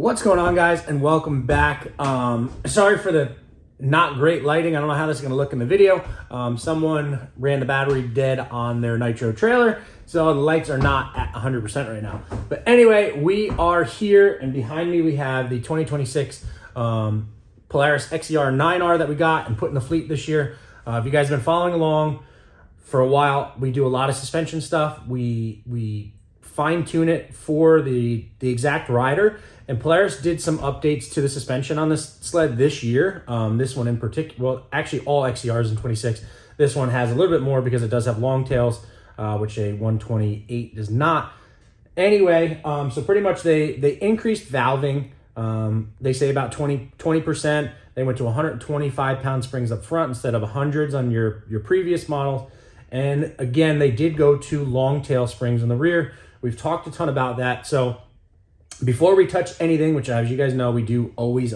What's going on, guys, and welcome back. Sorry for the not great lighting. I don't know how this is going to look in the video. Someone ran the battery dead on their NITRO trailer, so the lights are not at 100% right now. But anyway, we are here, and behind me we have the 2026 Polaris XER 9R that we got and put in the fleet this year. If you guys have been following along for a while, we do a lot of suspension stuff. We fine-tune it for the exact rider. And Polaris did some updates to the suspension on this sled this year. This one in particular, well, actually all XERs in 26. This one has a little bit more because it does have long tails, which a 128 does not. Anyway, so pretty much they increased valving. They say about 20%. They went to 125 pound springs up front instead of 100s on your previous models. And again, they did go to long tail springs in the rear. We've talked a ton about that. So before we touch anything, which as you guys know, we do always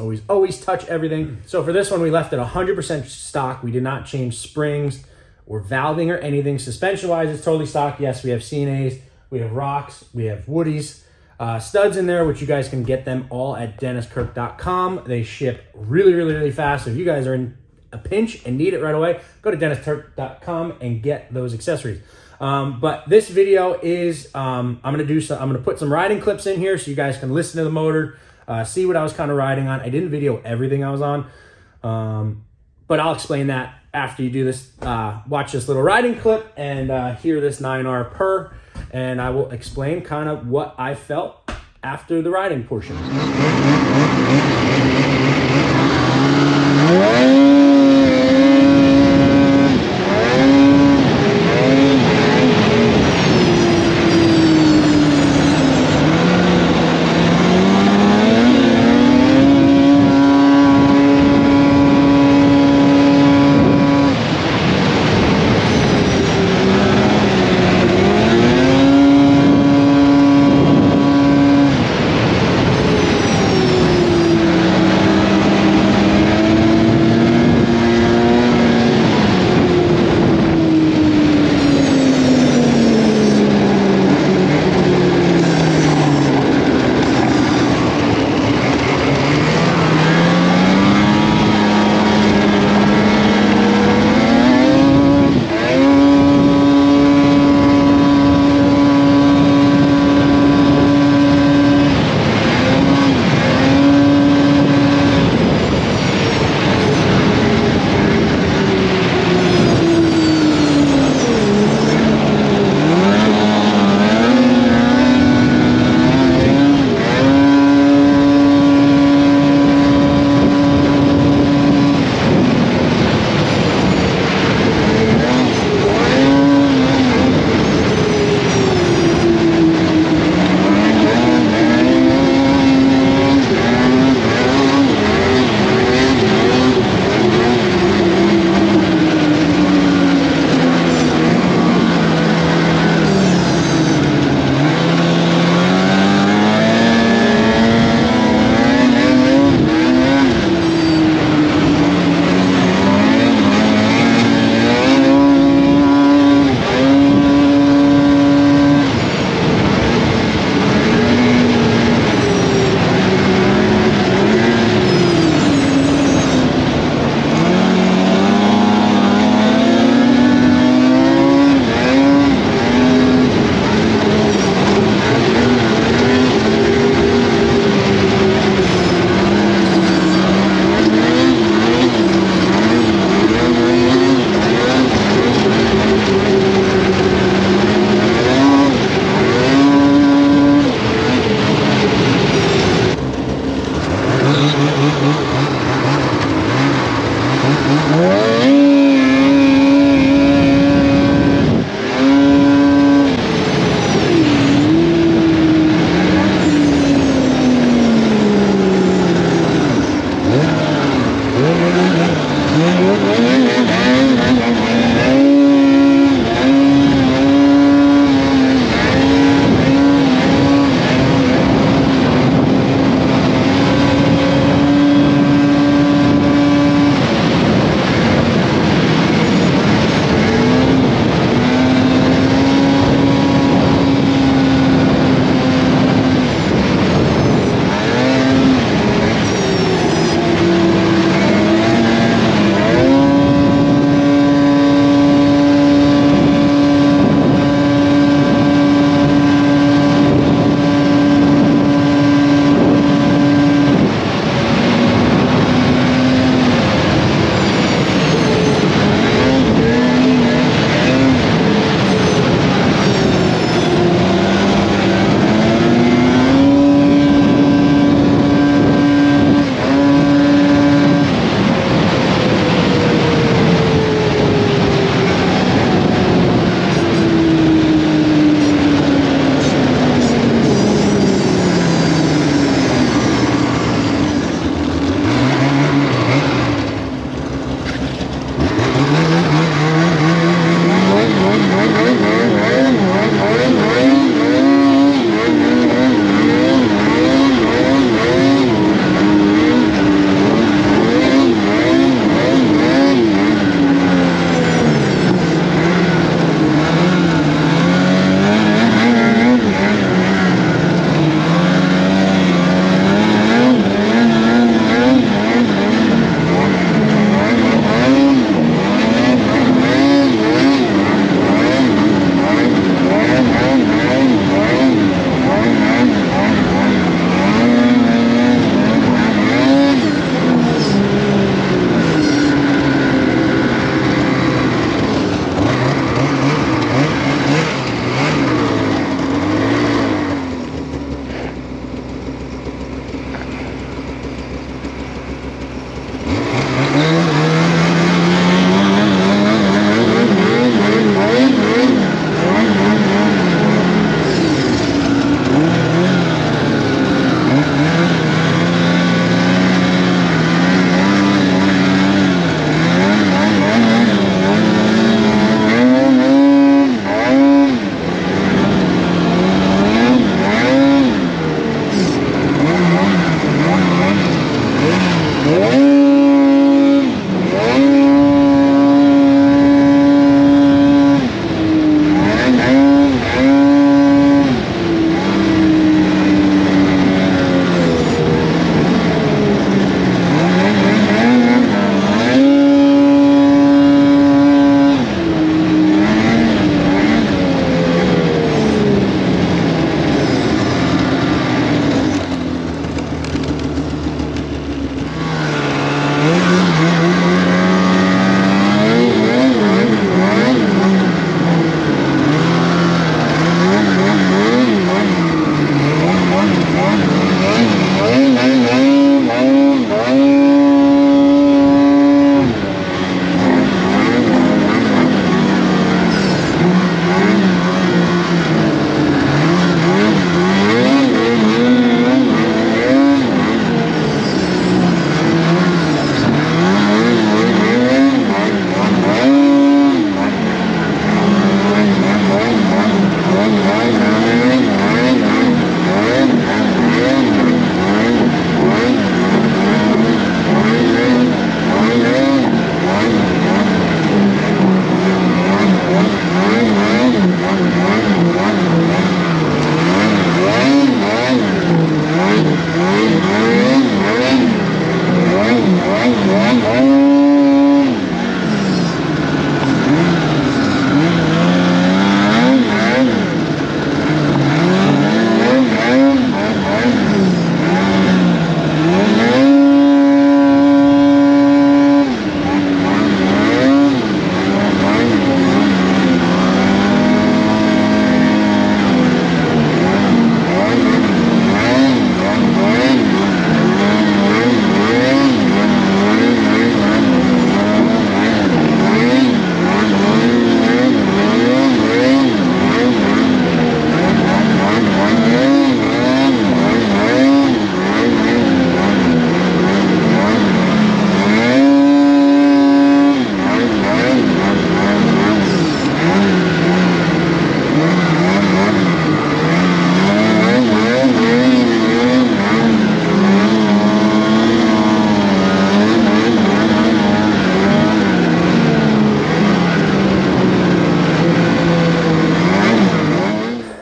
touch everything. So for this one, we left it 100% stock. We did not change springs or valving or anything. Suspension-wise, it's totally stock. Yes, we have CNAs, we have rocks, we have woodies, studs in there, which you guys can get them all at DennisKirk.com. They ship really fast. So if you guys are in a pinch and need it right away, go to DennisKirk.com and get those accessories. But this video is, I'm going to put some riding clips in here so you guys can listen to the motor, see what I was kind of riding on. I didn't video everything I was on, but I'll explain that after you do this, watch this little riding clip and hear this 9R purr, and I will explain kind of what I felt after the riding portion.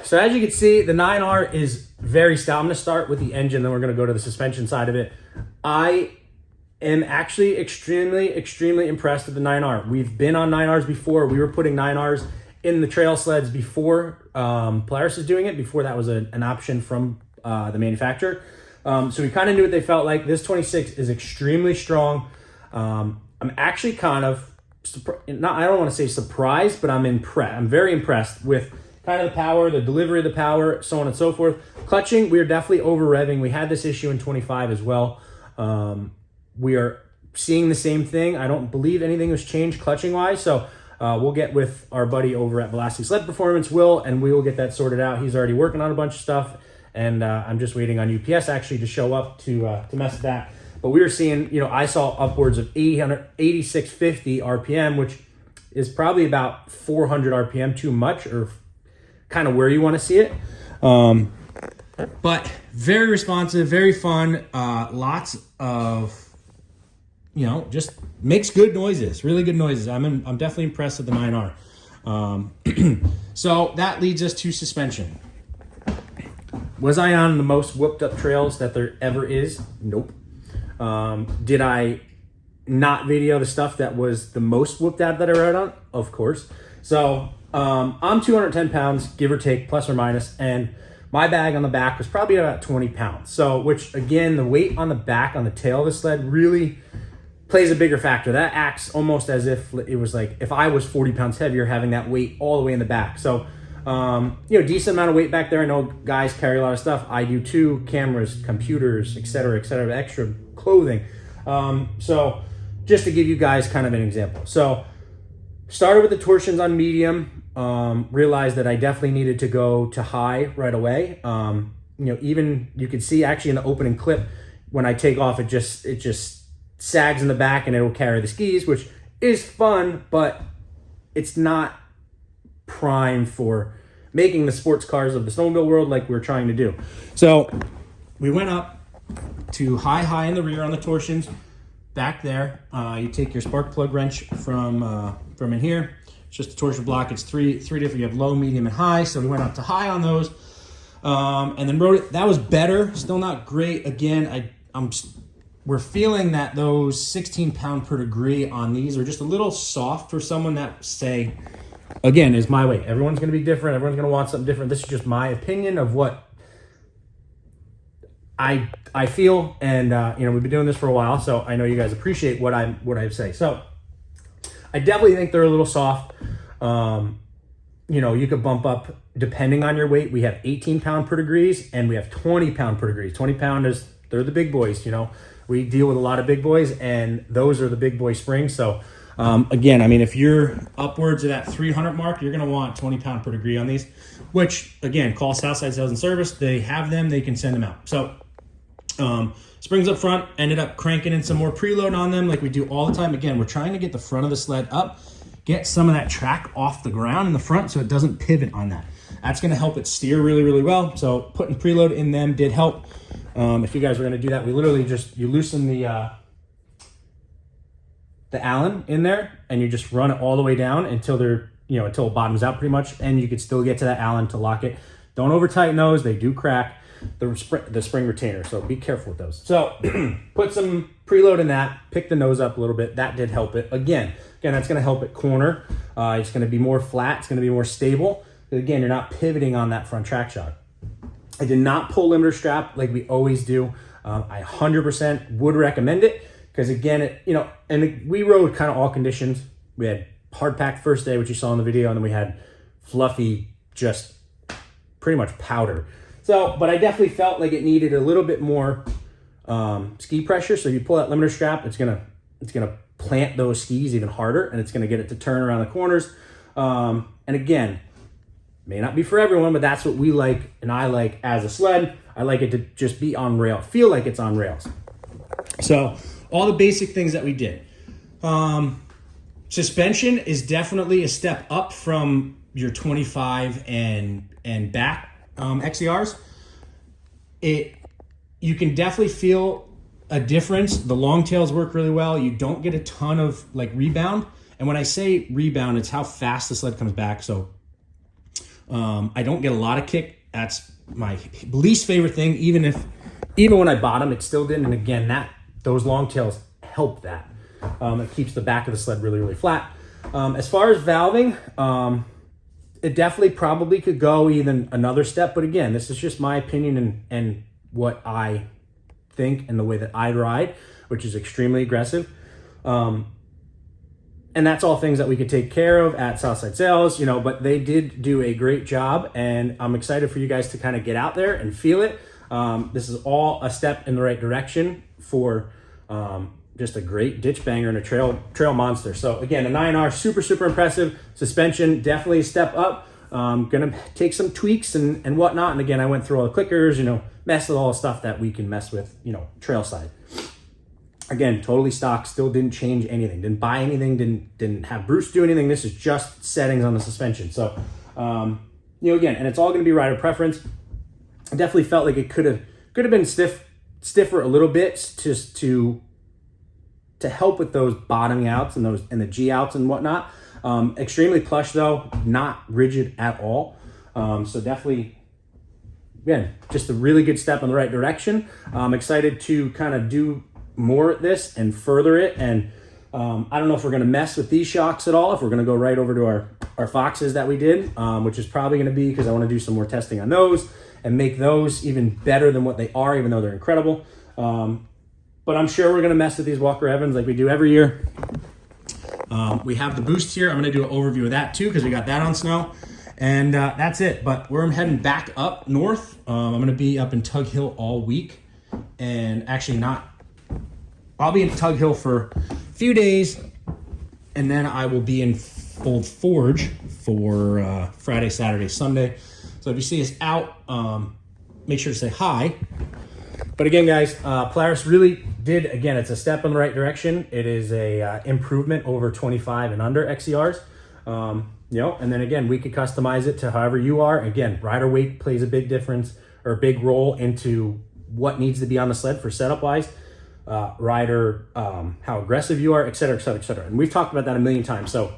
So as you can see, the 9R is very stout. I'm gonna start with the engine, then we're gonna go to the suspension side of it. I am actually extremely impressed with the 9R. We've been on 9Rs before. We were putting 9Rs in the trail sleds before Polaris was doing it, before that was an option from the manufacturer. So we kind of knew what they felt like. This 26 is extremely strong. I'm actually kind of, I don't want to say surprised, but I'm impressed. I'm very impressed with kind of the power, the delivery of the power, so on and so forth. Clutching, we are definitely over revving. We had this issue in 25 as well. We are seeing the same thing. I don't believe anything was changed clutching wise. So we'll get with our buddy over at Velocity Sled Performance, Will, and we will get that sorted out. He's already working on a bunch of stuff, and I'm just waiting on UPS actually to show up to mess with that. But we were seeing, you know, I saw upwards of 8650 RPM, which is probably about 400 RPM too much, or kind of where you want to see it. But very responsive, very fun, lots of, you know, just makes good noises, really good noises. I'm definitely impressed with the 9R. So that leads us to suspension. Was I on the most whooped up trails that there ever is? Nope. Did I not video the stuff that was the most whooped out that I rode on? Of course. So I'm 210 pounds, give or take, plus or minus, and my bag on the back was probably about 20 pounds. So, which again, the weight on the back, on the tail of the sled really plays a bigger factor. That acts almost as if it was like if I was 40 pounds heavier, having that weight all the way in the back. So, you know, decent amount of weight back there. I know guys carry a lot of stuff. I do too, cameras, computers, etc., extra clothing. So just to give you guys kind of an example. So started with the torsions on medium, realized that I definitely needed to go to high right away. You know, even you could see actually in the opening clip, when I take off, it just sags in the back and it will carry the skis, which is fun, but it's not prime for making the sports cars of the snowmobile world like we're trying to do. So we went up to high in the rear on the torsions. Back there, you take your spark plug wrench from in here. It's just a torsion block. It's three different. You have low, medium, and high. So we went up to high on those, and then rode it. That was better. Still not great. Again, we're feeling that those 16 pound per degree on these are just a little soft for someone that, say, again, is my way. Everyone's going to be different. Everyone's going to want something different. This is just my opinion of what I feel, and you know, we've been doing this for a while, so I know you guys appreciate what I say. So I definitely think they're a little soft. You know, you could bump up depending on your weight. We have 18 pound per degrees, and we have 20 pound per degrees. 20 pound is, they're the big boys. You know, we deal with a lot of big boys, and those are the big boy springs. So again, I mean, if you're upwards of that 300 mark, you're going to want 20 pound per degree on these, which again, call Southside Sales and Service. They have them, they can send them out. So springs up front, ended up cranking in some more preload on them like we do all the time. Again, we're trying to get the front of the sled up, get some of that track off the ground in the front so it doesn't pivot on that. That's going to help it steer really well. So putting preload in them did help. If you guys were going to do that, we literally just, you loosen the Allen in there, and you just run it all the way down until they're, you know, until it bottoms out pretty much, and you could still get to that Allen to lock it. Don't over tighten those, they do crack the spring retainer, so be careful with those. So put some preload in that, pick the nose up a little bit. That did help it. Again, that's going to help it corner. It's going to be more flat. It's going to be more stable. Again, you're not pivoting on that front track shock. I did not pull limiter strap like we always do. I 100% would recommend it, because again, you know, and we rode kind of all conditions. We had hard packed first day, which you saw in the video, and then we had fluffy, just pretty much powder. So, but I definitely felt like it needed a little bit more ski pressure. So if you pull that limiter strap, it's gonna plant those skis even harder, and it's gonna get it to turn around the corners. And again, may not be for everyone, but that's what we like, and I like as a sled. I like it to just be on rail, feel like it's on rails. So all the basic things that we did. Suspension is definitely a step up from your 25 and back XCRs. You can definitely feel a difference. The long tails work really well. You don't get a ton of like rebound. And when I say rebound, it's how fast the sled comes back. So I don't get a lot of kick. That's my least favorite thing. Even when I bottom, it still didn't. And again, those long tails help that. It keeps the back of the sled really, really flat. As far as valving, it definitely probably could go even another step. But again, this is just my opinion and what I think and the way that I ride, which is extremely aggressive. And that's all things that we could take care of at Southside Sales, but they did do a great job, and I'm excited for you guys to kind of get out there and feel it. This is all a step in the right direction for just a great ditch banger and a trail monster. So again, a 9R, super, super impressive. Suspension, definitely a step up. Gonna take some tweaks and whatnot. And again, I went through all the clickers, messed with all the stuff that we can mess with, trail side. Again, totally stock, still didn't change anything, didn't buy anything, didn't have Bruce do anything. This is just settings on the suspension. So, again, and it's all going to be rider preference. I definitely felt like it could have been stiffer a little bit, just to help with those bottoming outs and the G outs and whatnot. Extremely plush though, not rigid at all. So definitely, again, just a really good step in the right direction. I'm excited to kind of do more at this and further it. And I don't know if we're going to mess with these shocks at all, if we're going to go right over to our Foxes that we did, which is probably going to be because I want to do some more testing on those and make those even better than what they are, even though they're incredible. But I'm sure we're going to mess with these Walker Evans like we do every year. We have the boost here. I'm going to do an overview of that too because we got that on snow. And that's it. But we're heading back up north. I'm going to be up in Tug Hill all week. And actually I'll be in Tug Hill for a few days, and then I will be in Old Forge for Friday, Saturday, Sunday. So if you see us out, make sure to say hi. But again, guys, Polaris really did, again, it's a step in the right direction. It is a improvement over 25 and under XCRs. And then again, we could customize it to however you are. Again, rider weight plays a big difference or a big role into what needs to be on the sled for setup wise. Rider, how aggressive you are, et cetera, et cetera, et cetera. And we've talked about that a million times. So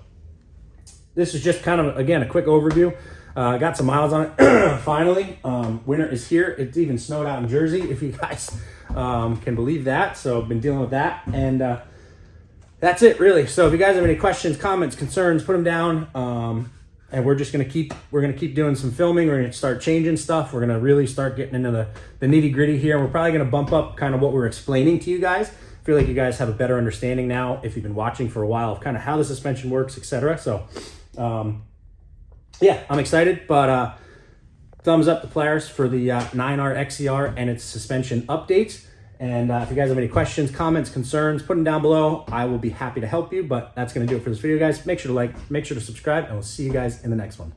this is just kind of, again, a quick overview. Got some miles on it. Finally, winter is here. It's even snowed out in Jersey, if you guys can believe that. So I've been dealing with that. And that's it, really. So if you guys have any questions, comments, concerns, put them down. And we're just going to keep doing some filming. We're going to start changing stuff. We're going to really start getting into the nitty gritty here. We're probably going to bump up kind of what we're explaining to you guys. I feel like you guys have a better understanding now, if you've been watching for a while, of kind of how the suspension works, etc. So, yeah, I'm excited, but thumbs up to Polaris for the 9R XCR and its suspension updates. And if you guys have any questions, comments, concerns, put them down below. I will be happy to help you, but that's going to do it for this video, guys. Make sure to like, make sure to subscribe, and we'll see you guys in the next one.